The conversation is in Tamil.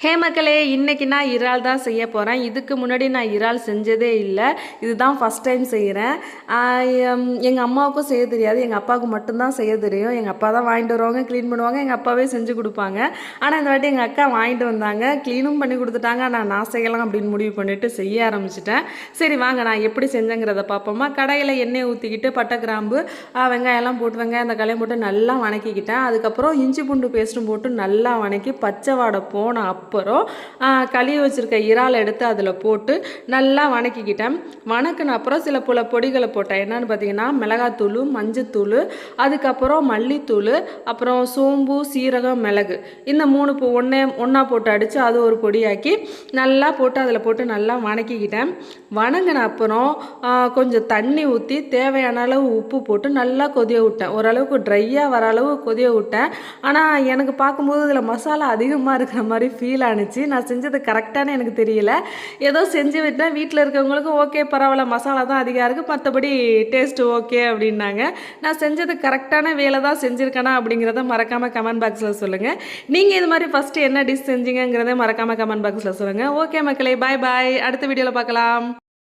ஹே மக்களே, இன்றைக்கி நான் இறால் தான் செய்ய போகிறேன். இதுக்கு முன்னாடி நான் இறால் செஞ்சதே இல்லை. இதுதான் ஃபஸ்ட் டைம் செய்கிறேன். எங்கள் அம்மாவுக்கும் செய்ய தெரியாது, எங்கள் அப்பாவுக்கு மட்டும்தான் செய்ய தெரியும். எங்கள் அப்பா தான் வாங்கிட்டு வருவாங்க, க்ளீன் பண்ணுவாங்க, எங்கள் அப்பாவே செஞ்சு கொடுப்பாங்க. ஆனால் இந்த வாட்டி எங்கள் அக்கா வாங்கிட்டு வந்தாங்க, க்ளீனும் பண்ணி கொடுத்துட்டாங்க. நான் செய்யலாம் அப்படின்னு முடிவு பண்ணிவிட்டு செய்ய ஆரம்பிச்சிட்டேன். சரி வாங்க நான் எப்படி செஞ்சேங்கிறத பார்ப்போமா. கடையில் எண்ணெய் ஊற்றிக்கிட்டு பட்டை கிராம்பு வெங்காயம்லாம் போட்டு வெங்காயம் தக்காளியும் போட்டு நல்லா வணக்கிக்கிட்டேன். அதுக்கப்புறம் இஞ்சி பூண்டு பேஸ்ட்டும் போட்டு நல்லா வணக்கி பச்சை வாடை போன அப்புறம் கழுவி வச்சுருக்க இறால் எடுத்து அதில் போட்டு நல்லா வணக்கிக்கிட்டேன். வணக்கின அப்புறம் சில பல பொடிகளை போட்டேன். என்னென்னு பார்த்தீங்கன்னா மிளகாத்தூள், மஞ்சத்தூள், அதுக்கப்புறம் மல்லித்தூள், அப்புறம் சோம்பு, சீரகம், மிளகு, இந்த 3 ஒன்றா போட்டு அடித்து அது ஒரு பொடியாக்கி நல்லா போட்டு அதில் போட்டு நல்லா வணக்கிக்கிட்டேன். வணங்கின அப்புறம் கொஞ்சம் தண்ணி ஊற்றி தேவையான அளவு உப்பு போட்டு நல்லா கொதிய விட்டேன். ஓரளவுக்கு ட்ரையாக வர அளவு கொதிய விட்டேன். ஆனால் எனக்கு பார்க்கும்போது இதில் மசாலா அதிகமாக இருக்கிற மாதிரி ஃபீல் ஆனிச்சு. நான் செஞ்சது கரெக்டானு எனக்கு தெரியல. ஏதோ செஞ்சு விட்டேன். வீட்டில் இருக்கவங்களுக்கும் ஓகே பரவாயில்ல, மசாலா தான் அதிகம் இருக்குது, மற்றபடி டேஸ்ட்டு ஓகே அப்படின்னாங்க. நான் செஞ்சது கரெக்டான வேலை தான் செஞ்சுருக்கேனா அப்படிங்கிறத மறக்காமல் கமெண்ட் பாக்ஸில் சொல்லுங்கள். நீங்கள் இது மாதிரி ஃபஸ்ட்டு என்ன டிஷ் செஞ்சீங்கிறத மறக்காமல் கமெண்ட் பாக்ஸில் சொல்லுங்கள். ஓகே மக்களே, பாய் பாய். அடுத்த வீடியோவில் பார்க்கலாம்.